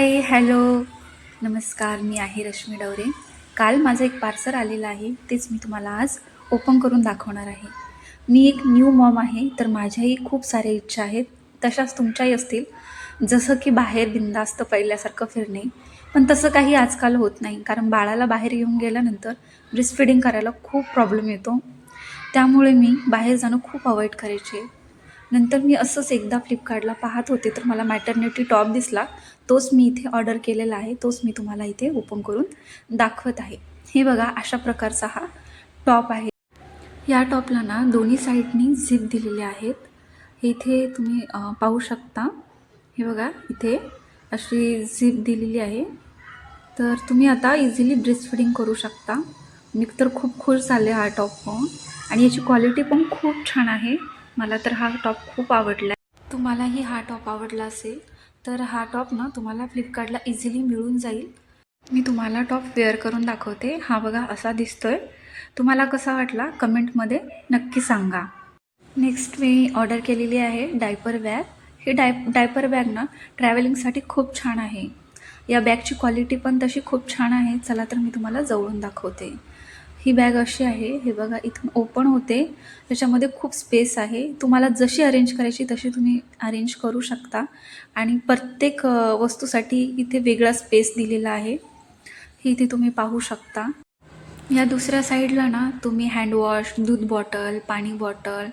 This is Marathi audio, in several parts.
हाय, हॅलो, नमस्कार. मी आहे रश्मी डवरे. काल माझं एक पार्सल आलेलं आहे, तेच मी तुम्हाला आज ओपन करून दाखवणार आहे. मी एक न्यू मॉम आहे, तर माझ्याही खूप साऱ्या इच्छा आहेत, तशाच तुमच्याही असतील. जसं की बाहेर बिनधास्त पहिल्यासारखं फिरणे, पण तसं काही आजकाल होत नाही. कारण बाळाला बाहेर येऊन गेल्यानंतर ब्रेस्ट फीडिंग करायला खूप प्रॉब्लेम येतो. त्यामुळे मी बाहेर जाणं खूप अवॉइड करायचे. नंतर मी असंच एकदा फ्लिपकार्टला पाहत होते, तर मला मॅटर्निटी टॉप दिसला. तोच मी इथे ऑर्डर केलेला आहे. तोच मी तुम्हाला इथे ओपन करून दाखवत आहे. हे बघा, अशा प्रकारचा हा टॉप आहे. या टॉपला ना दोन्ही साईडनी झिप दिलेले आहेत. हे इथे तुम्ही पाहू शकता. हे बघा, इथे अशी झिप दिलेली आहे. तर तुम्ही आता इझिली ब्रेस्ट फीडिंग करू शकता. मी तर खूप खुश झाले हा टॉप पाहून, आणि याची क्वालिटी पण खूप छान आहे. मला तर हा टॉप खूप आवडला. तुम्हालाही हा टॉप आवडला असेल तर हा टॉप ना तुम्हाला फ्लिपकार्टला इझिली मिळून जाईल. मी तुम्हाला टॉप वेअर करून दाखवते. हा बघा, असा दिसतोय. तुम्हाला कसा वाटला कमेंटमध्ये नक्की सांगा. नेक्स्ट मी ऑर्डर केलेली आहे डायपर बॅग. ही डायपर बॅग ना ट्रॅव्हलिंगसाठी खूप छान आहे. या बॅगची क्वालिटी पण तशी खूप छान आहे. चला तर मी तुम्हाला जवळून दाखवते. ही बॅग अशी आहे. हे बघा, इथून ओपन होते. त्याच्यामध्ये खूप स्पेस आहे. तुम्हाला जशी अरेंज करायची तशी तुम्ही अरेंज करू शकता, आणि प्रत्येक वस्तूसाठी इथे वेगळा स्पेस दिलेला आहे. हे इथे तुम्ही पाहू शकता. या दुसऱ्या साईडला ना तुम्ही हँडवॉश, दूध बॉटल, पाणी bottle,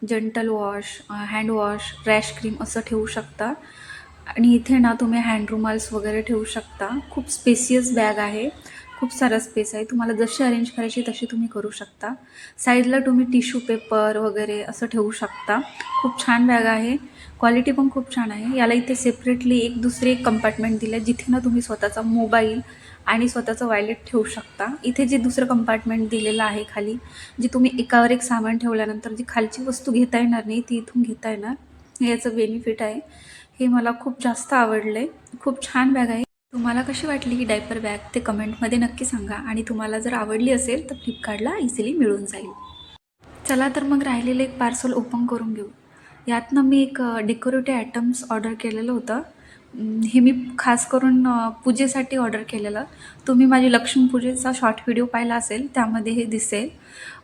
gentle wash, handwash, rash cream असं ठेवू शकता. आणि इथे ना तुम्ही हँड रुमाल्स वगैरे ठेवू शकता. खूप स्पेसियस बॅग आहे. खूप सारा स्पेस आहे. तुम्हाला जशी अरेंज करायची तशी तुम्ही करू शकता. साईडला तुम्ही टिश्यू पेपर वगैरे असं ठेवू शकता. खूप छान बॅग आहे. क्वालिटी पण खूप छान आहे. याला इथे सेपरेटली दुसरे एक कंपार्टमेंट दिलं आहे, जिथे ना तुम्ही स्वतःचा मोबाईल आणि स्वतःचं वॉलेट ठेवू शकता. इथे जे दुसरं कंपार्टमेंट दिलेलं आहे खाली, जे तुम्ही एकावर एक सामान ठेवल्यानंतर जी खालची वस्तू घेता येणार नाही ती इथून घेता येणार. हे याचं बेनिफिट आहे. हे मला खूप जास्त आवडलं आहे. खूप छान बॅग आहे. तुम्हाला कशी वाटली ही डायपर बॅग ते कमेंटमध्ये नक्की सांगा. आणि तुम्हाला जर आवडली असेल तर फ्लिपकार्टला इझिली मिळून जाईल. चला तर मग राहिलेलं एक पार्सल ओपन करून घेऊ. यातनं मी एक डेकोरेटिव्ह आयटम्स ऑर्डर केलेलं होतं. हे मी खास करून पूजेसाठी ऑर्डर केलेलं. तुम्ही माझी लक्ष्मीपूजेचा शॉर्ट व्हिडिओ पाहिला असेल, त्यामध्ये हे दिसेल.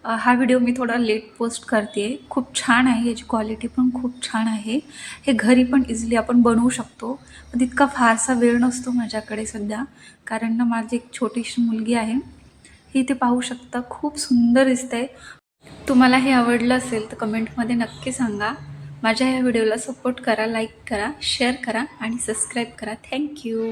हा व्हिडिओ मी थोडा लेट पोस्ट करते आहे. खूप छान आहे. याची क्वालिटी पण खूप छान आहे. हे घरी पण इझिली आपण बनवू शकतो. पण तितका फारसा वेळ नसतो माझ्याकडे सध्या, कारण ना माझी एक छोटीशी मुलगी आहे. हे इथे पाहू शकता. खूप सुंदर दिसतंय. तुम्हाला हे आवडलं असेल तर कमेंटमध्ये नक्की सांगा. माझ्या ह्या व्हिडिओला सपोर्ट करा, लाईक करा, शेअर करा आणि सबस्क्राईब करा. थँक्यू.